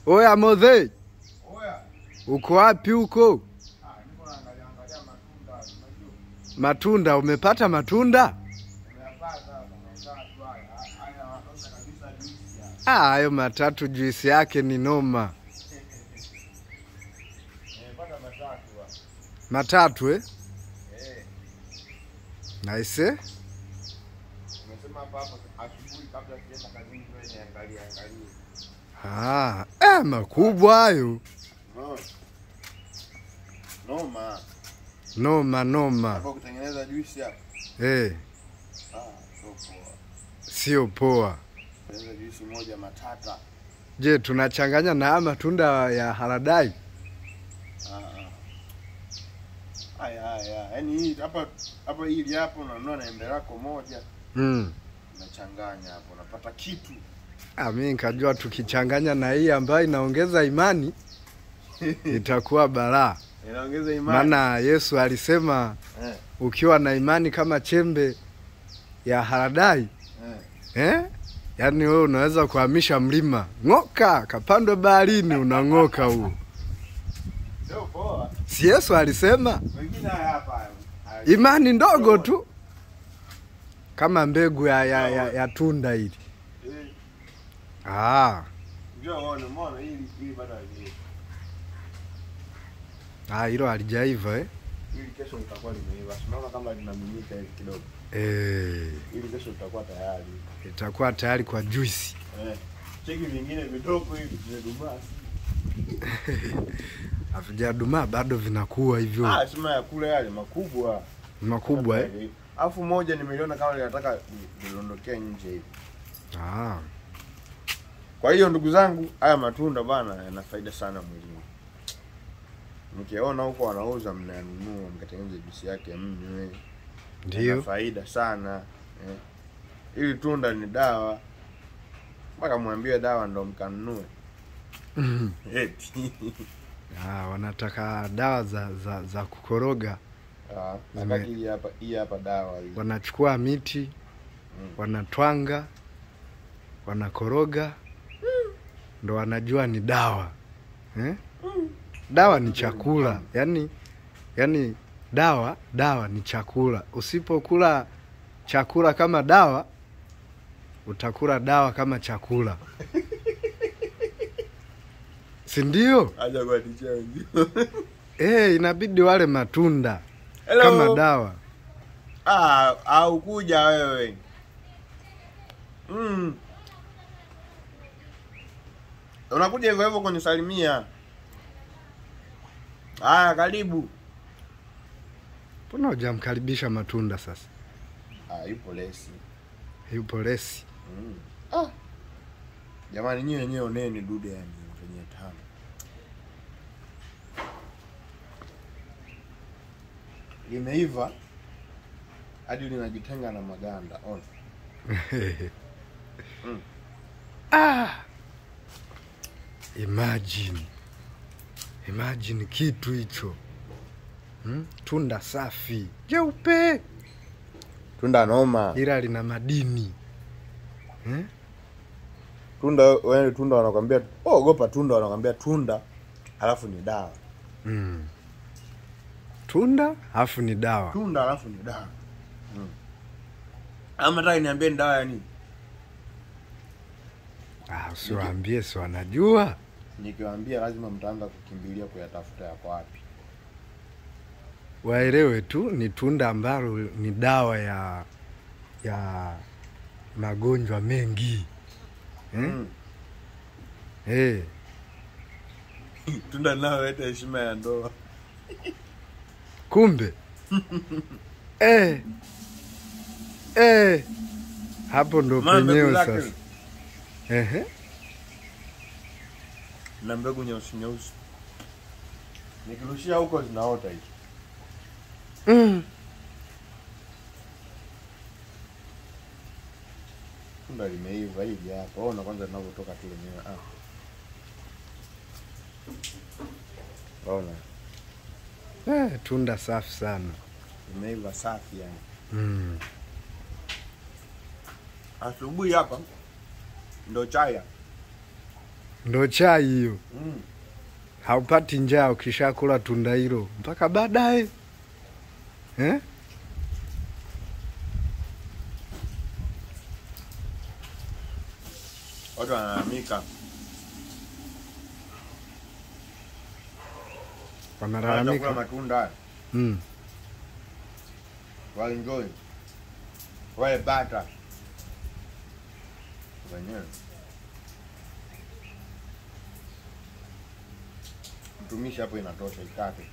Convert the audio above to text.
Oya Mothe. Oya. Uko wapi huko? Niko naangalia matunda. Matunda, umepata matunda? Nimeyapata matatu haya. Haya watoka kabisa juisi. Hayo matatu juisi yake ni noma. Nimepata matatu. Matatu Nice. Umesema hapa asubuhi kabla sijaenda kazini wewe angalia. Makubwa hayo. Noma. Hapo kutengeneza juisi hapa. Sio poa. Tengeneza juisi moja matata. Je, tunachanganya na matunda ya haradai? Yaani hii hapa hili hapo unanunua na embe lako moja. Unachanganya hapo unapata kitu. Mimi nikajua tukichanganya na hii ambayo inaongeza imani itakuwa balaa. Inaongeza imani. Maana Yesu alisema ukiwa na imani kama chembe ya haradai yaani wewe unaweza kuhamisha mlima. Ng'oka, kapandwe baharini unang'oka huo. Sio poa. Si Yesu alisema? Wengine hapa. Imani ndogo tu. Kama mbegu ya tunda hili. Njoo uone hili bado halijaivwa. Hilo halijaiva Hili kesho litakuwa limeiva. Unaona kama linamiminika hivi kidogo. Hili kesho litakuwa tayari. Itakuwa tayari kwa juice. Cheki vingine vidogo hivi vimedumaa. Havijadumaa bado vinakuwa hivyo. Sema ya kule yale makubwa. Makubwa Alafu moja nimeliona kama linataka liondokea nje hivi. Kwa hiyo ndugu zangu, haya matunda bana yana faida sana mwilini. Mkiona huko wanauza mnanunua mkatengeneza juisi yake mnywe. Ndio. Faida sana. Hili tunda ni dawa. Mpaka mwambie dawa ndo mkanunue. Wanataka dawa za kukoroga. Hii hapa dawa hii. Wanachukua miti, wanatwanga, wanakoroga, ndo wanajua ni dawa. Dawa ni chakula. Yaani dawa ni chakula. Usipokula chakula kama dawa, utakula dawa kama chakula. Si ndio? Acha kwa ticha wengine. Inabidi wale matunda. Hello. Kama dawa. Au kuja wewe. Unakuja hivyo kunisalimia. Karibu. Mbona hujamkaribisha matunda sasa? Yupo lesi. Jamani nyinyi wenyewe oneni dude yani kwenye tano. Limeiva hadi linajitenga na maganda. Imagine kitu hicho. Tunda safi, jeupe. Tunda noma. Ila lina madini. Tunda wanakuambia ogopa tunda, wanakuambia tunda alafu ni dawa. Tunda alafu ni dawa. Ama nataka niambie ni dawa ya nini? Usiwaambie, si wanajua. Nikiwaambia lazima mtaanza kukimbilia kuyatafuta yako wapi. Waelewe tu ni tunda ambalo ni dawa ya magonjwa mengi. Tunda linaloleta heshima ya ndoa. Kumbe. Hapo ndo penyewe sasa. Na mbegu nyeusi. Nikirushia huko zinaota hivi. Tunda limeiva hivi hapa. Ona kwanza linavyotoka tu lenyewe. Ona. Tunda safi sana. Limeiva safi yani. Asubuhi hapa ndo chai. Ndo chai hiyo. Haupati njaa ukishakula tunda hilo mpaka baadaye. Watu wanalalamika. Wanalalamika kula matunda. Enjoy. Wale bata. Wenyewe. Mtumishi hapo inatosha ikate.